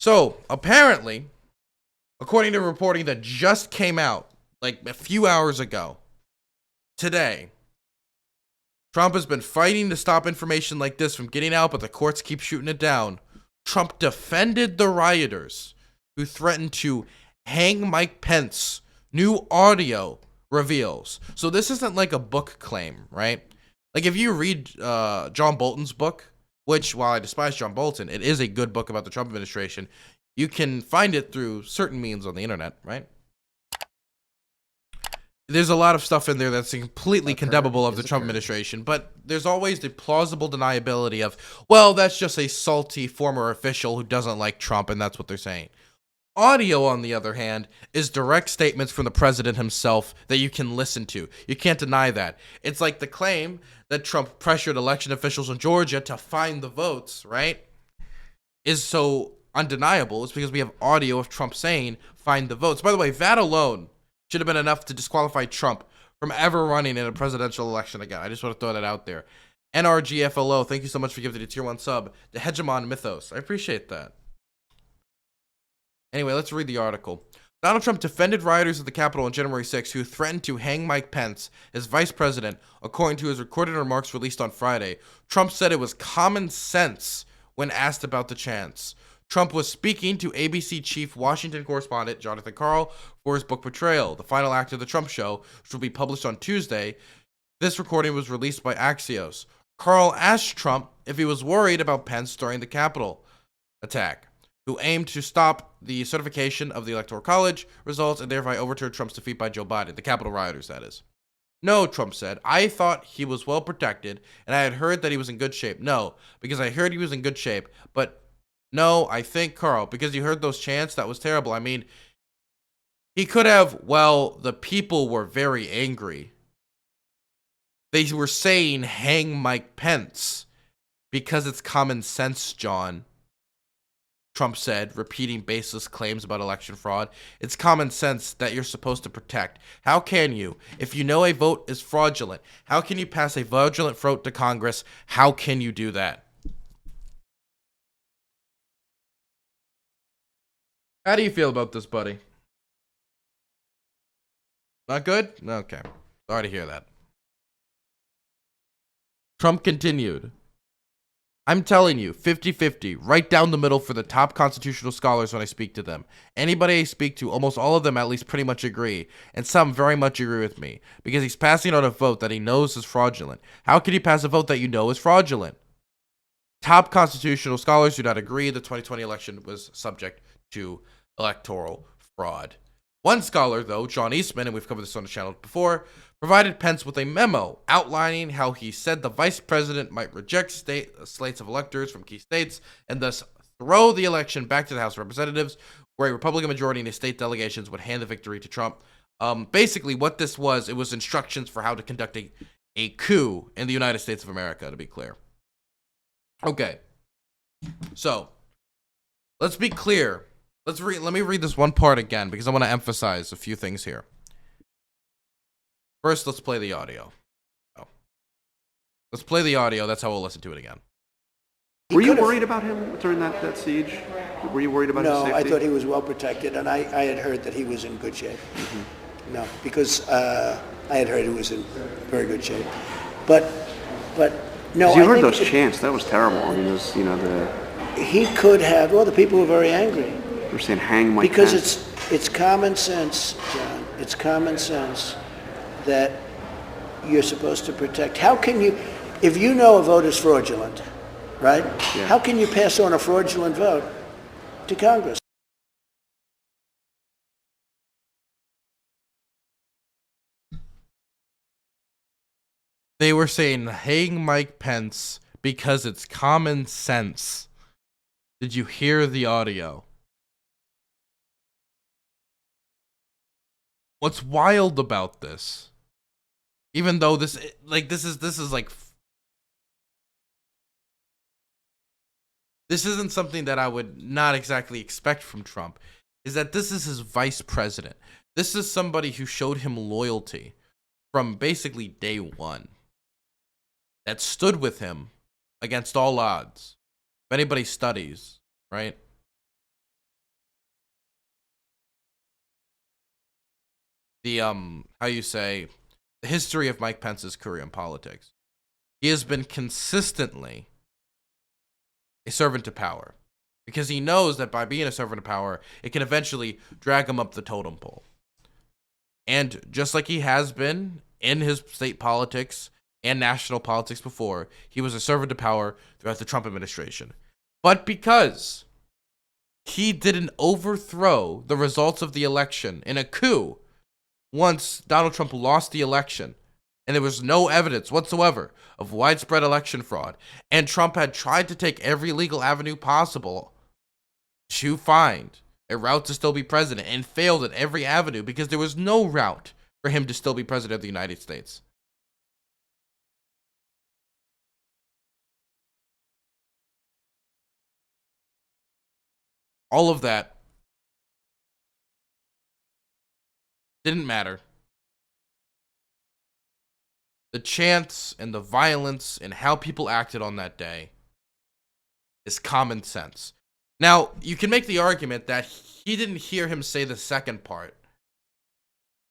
So apparently, according to reporting that just came out like a few hours ago, today, Trump has been fighting to stop information like this from getting out, but the courts keep shooting it down. Trump defended the rioters who threatened to hang Mike Pence. New audio reveals. So this isn't like a book claim, right? Like if you read John Bolton's book, which while I despise John Bolton, it is a good book about the Trump administration. You can find it through certain means on the internet, right? There's a lot of stuff in there that's completely condemnable of the Trump administration, but there's always the plausible deniability of, well, that's just a salty former official who doesn't like Trump, and that's what they're saying. Audio, on the other hand, is direct statements from the president himself that you can listen to. You can't deny that. It's like the claim that Trump pressured election officials in Georgia to find the votes, right? Is so undeniable. It's because we have audio of Trump saying, find the votes. By the way, that alone should have been enough to disqualify Trump from ever running in a presidential election again. I just want to throw that out there. NRGFLO, thank you so much for giving the tier 1 sub. The Hegemon Mythos. I appreciate that. Anyway, let's read the article. Donald Trump defended rioters at the Capitol on January 6 who threatened to hang Mike Pence, his vice president, according to his recorded remarks released on Friday. Trump said it was common sense when asked about the chance. Trump was speaking to ABC chief Washington correspondent Jonathan Karl for his book Betrayal, the final act of the Trump show, which will be published on Tuesday. This recording was released by Axios. Karl asked Trump if he was worried about Pence during the Capitol attack, who aimed to stop the certification of the Electoral College results and thereby overturn Trump's defeat by Joe Biden, the Capitol rioters, that is. No, Trump said. I thought he was well protected, and I had heard that he was in good shape. No, because I heard he was in good shape, but no, I think, Karl, because you heard those chants, that was terrible. I mean, he could have, well, the people were very angry. They were saying, hang Mike Pence, because it's common sense, John. Trump said, repeating baseless claims about election fraud. It's common sense that you're supposed to protect. How can you? If you know a vote is fraudulent, how can you pass a fraudulent vote to Congress? How can you do that? How do you feel about this, buddy? Not good? Okay. Sorry to hear that. Trump continued. I'm telling you, 50-50, right down the middle for the top constitutional scholars when I speak to them. Anybody I speak to, almost all of them at least pretty much agree, and some very much agree with me, because he's passing on a vote that he knows is fraudulent. How can you pass a vote that you know is fraudulent? Top constitutional scholars do not agree the 2020 election was subject to electoral fraud. One scholar, though, John Eastman, and we've covered this on the channel before, provided Pence with a memo outlining how he said the vice president might reject slates of electors from key states and thus throw the election back to the House of Representatives, where a Republican majority in the state delegations would hand the victory to Trump. Basically, what this was, it was instructions for how to conduct a coup in the United States of America, to be clear. Okay, so let's be clear. Let me read this one part again because I want to emphasize a few things here. First, let's play the audio. Let's play the audio. That's how we'll listen to it again. Were you worried about him during that siege? Were you worried about his safety? No, I thought he was well protected, and I had heard that he was in good shape. Mm-hmm. No, because I had heard he was in very good shape. But no, you heard those chants. That was terrible. I mean, he could have. Well, the people were very angry. They were saying, "Hang Mike Pence." Because it's common sense, John. It's common sense that you're supposed to protect. How can you, if you know a vote is fraudulent, right? Yeah. How can you pass on a fraudulent vote to Congress? They were saying, hang Mike Pence because it's common sense. Did you hear the audio? What's wild about this, even though this is like, this isn't something that I would not exactly expect from Trump, is that this is his vice president. This is somebody who showed him loyalty from basically day one, that stood with him against all odds. If anybody studies, right? the the history of Mike Pence's career in politics. He has been consistently a servant to power because he knows that by being a servant to power, it can eventually drag him up the totem pole. And just like he has been in his state politics and national politics before, he was a servant to power throughout the Trump administration. But because he didn't overthrow the results of the election in a coup once Donald Trump lost the election, and there was no evidence whatsoever of widespread election fraud, and Trump had tried to take every legal avenue possible to find a route to still be president and failed at every avenue because there was no route for him to still be president of the United States. All of that didn't matter. The chants and the violence and how people acted on that day is common sense. Now, you can make the argument that he didn't hear him say the second part.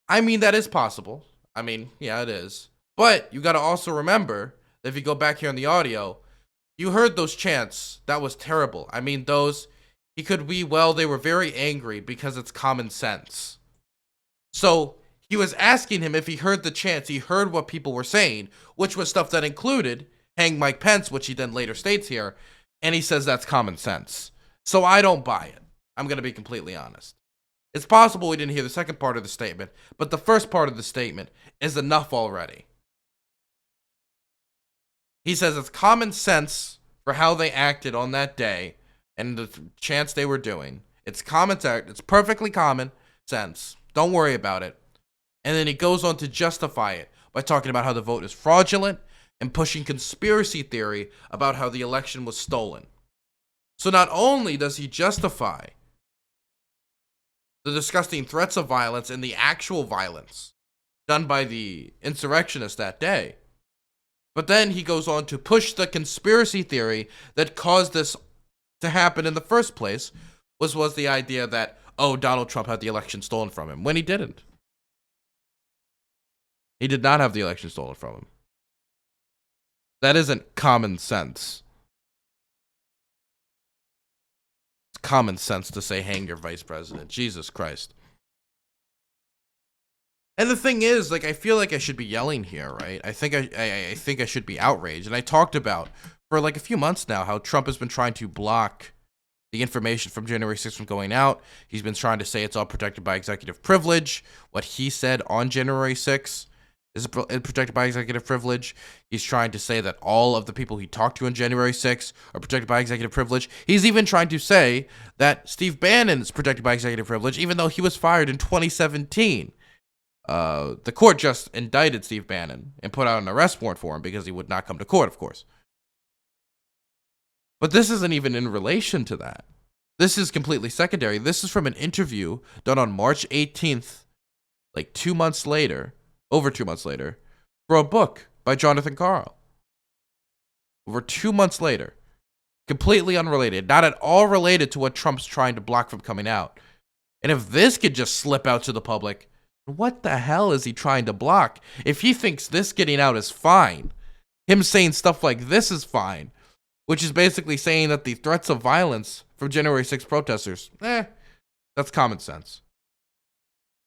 I mean, that is possible. I mean, yeah, it is. But you got to also remember that if you go back here in the audio, you heard those chants. That was terrible. I mean, they were very angry because it's common sense. So he was asking him if he heard the chants. He heard what people were saying, which was stuff that included hang Mike Pence, which he then later states here. And he says that's common sense. So I don't buy it. I'm going to be completely honest. It's possible we didn't hear the second part of the statement, but the first part of the statement is enough already. He says it's common sense for how they acted on that day and the chants they were doing. It's perfectly common sense. Don't worry about it. And then he goes on to justify it by talking about how the vote is fraudulent and pushing conspiracy theory about how the election was stolen. So not only does he justify the disgusting threats of violence and the actual violence done by the insurrectionists that day, but then he goes on to push the conspiracy theory that caused this to happen in the first place, was the idea that, Donald Trump had the election stolen from him, when he didn't. He did not have the election stolen from him. That isn't common sense. Common sense to say hang your vice president. Jesus Christ. And the thing is, I feel like I should be yelling here, right? I think I should be outraged. And I talked about for a few months now how Trump has been trying to block the information from January 6th from going out. He's been trying to say it's all protected by executive privilege. What he said on January 6th is protected by executive privilege. He's trying to say that all of the people he talked to on January 6th are protected by executive privilege. He's even trying to say that Steve Bannon is protected by executive privilege, even though he was fired in 2017. The court just indicted Steve Bannon and put out an arrest warrant for him because he would not come to court, of course. But this isn't even in relation to that. This is completely secondary. This is from an interview done on March 18th, over 2 months later, for a book by Jonathan Carl. Over 2 months later. Completely unrelated. Not at all related to what Trump's trying to block from coming out. And if this could just slip out to the public, what the hell is he trying to block? If he thinks this getting out is fine, him saying stuff like this is fine, which is basically saying that the threats of violence from January 6th protesters, that's common sense.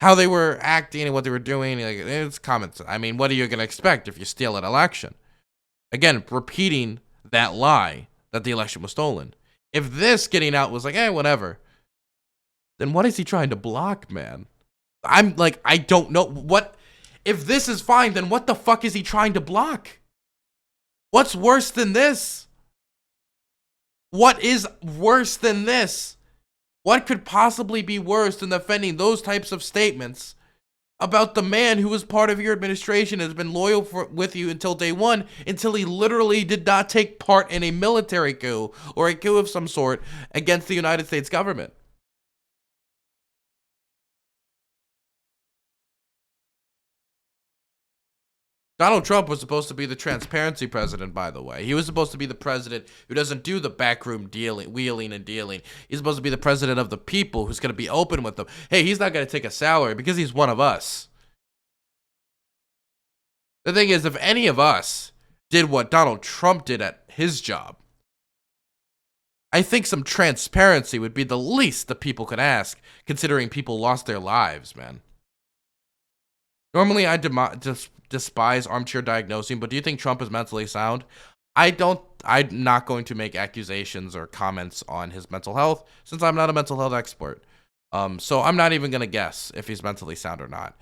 How they were acting and what they were doing, it's common sense. I mean, what are you going to expect if you steal an election? Again, repeating that lie that the election was stolen. If this getting out was whatever, then what is he trying to block, man? I don't know. What if this is fine, then what the fuck is he trying to block? What's worse than this? What is worse than this? What could possibly be worse than defending those types of statements about the man who was part of your administration and has been loyal with you until day one, until he literally did not take part in a military coup or a coup of some sort against the United States government? Donald Trump was supposed to be the transparency president, by the way. He was supposed to be the president who doesn't do the backroom wheeling and dealing. He's supposed to be the president of the people who's going to be open with them. Hey, he's not going to take a salary because he's one of us. The thing is, if any of us did what Donald Trump did at his job, I think some transparency would be the least that people could ask, considering people lost their lives, man. Normally, I despise armchair diagnosing, but do you think Trump is mentally sound? I'm not going to make accusations or comments on his mental health, since I'm not a mental health expert. So I'm not even going to guess if he's mentally sound or not.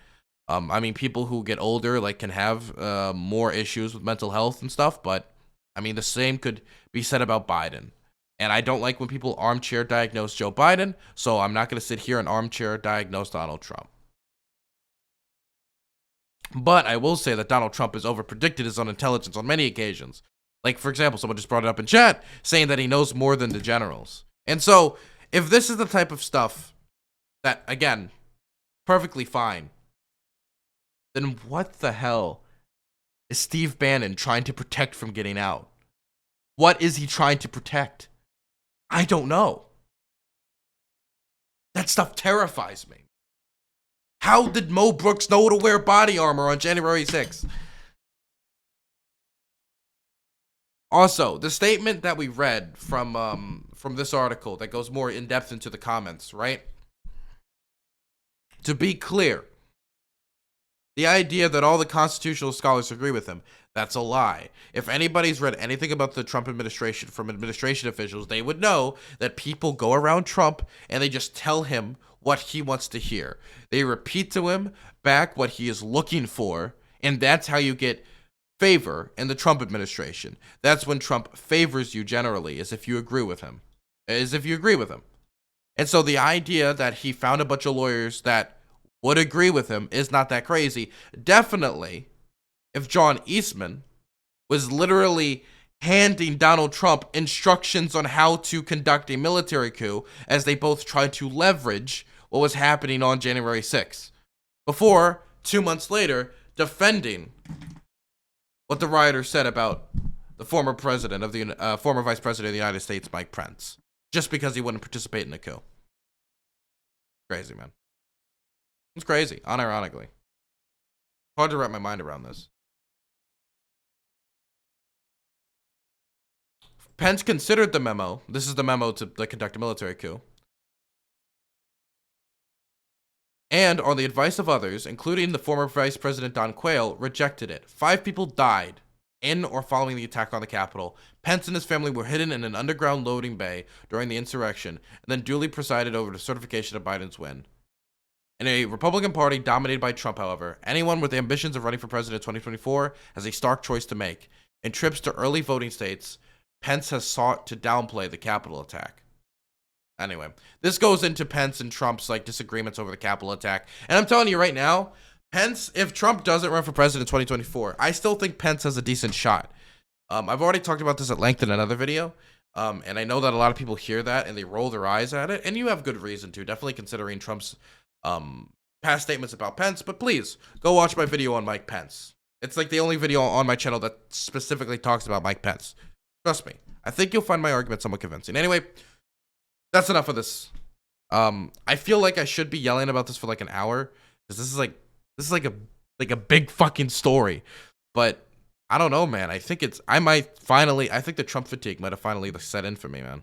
I mean, people who get older, like, can have more issues with mental health and stuff, but, I mean, the same could be said about Biden. And I don't like when people armchair diagnose Joe Biden, so I'm not going to sit here and armchair diagnose Donald Trump. But I will say that Donald Trump has overpredicted his own intelligence on many occasions. Like, for example, someone just brought it up in chat, saying that he knows more than the generals. And so, if this is the type of stuff that, again, perfectly fine, then what the hell is Steve Bannon trying to protect from getting out? What is he trying to protect? I don't know. That stuff terrifies me. How did Mo Brooks know to wear body armor on January 6th? Also, the statement that we read from this article that goes more in depth into the comments, right? To be clear, the idea that all the constitutional scholars agree with him, that's a lie. If anybody's read anything about the Trump administration from administration officials, they would know that people go around Trump and they just tell him what he wants to hear. They repeat to him back what he is looking for, and that's how you get favor in the Trump administration. That's when Trump favors you generally, is if you agree with him. And so the idea that he found a bunch of lawyers that would agree with him is not that crazy. Definitely, if John Eastman was literally handing Donald Trump instructions on how to conduct a military coup as they both tried to leverage what was happening on January 6th, before 2 months later defending what the rioters said about the former vice president of the United States, Mike Pence, just because he wouldn't participate in the coup. Crazy, man. It's crazy, unironically. Hard to wrap my mind around this. Pence considered the memo. This is the memo to conduct a military coup. And, on the advice of others, including the former Vice President Don Quayle, rejected it. 5 people died in or following the attack on the Capitol. Pence and his family were hidden in an underground loading bay during the insurrection, and then duly presided over the certification of Biden's win. In a Republican Party dominated by Trump, however, anyone with ambitions of running for president in 2024 has a stark choice to make. In trips to early voting states, Pence has sought to downplay the Capitol attack. Anyway, this goes into Pence and Trump's disagreements over the Capitol attack. And I'm telling you right now, Pence, if Trump doesn't run for president in 2024, I still think Pence has a decent shot. I've already talked about this at length in another video. And I know that a lot of people hear that and they roll their eyes at it. And you have good reason to, definitely considering Trump's past statements about Pence. But please, go watch my video on Mike Pence. It's like the only video on my channel that specifically talks about Mike Pence. Trust me, I think you'll find my argument somewhat convincing. Anyway, that's enough of this. I feel like I should be yelling about this for like an hour, because this is like a big fucking story. But I don't know, man. I think the Trump fatigue might have finally set in for me, man.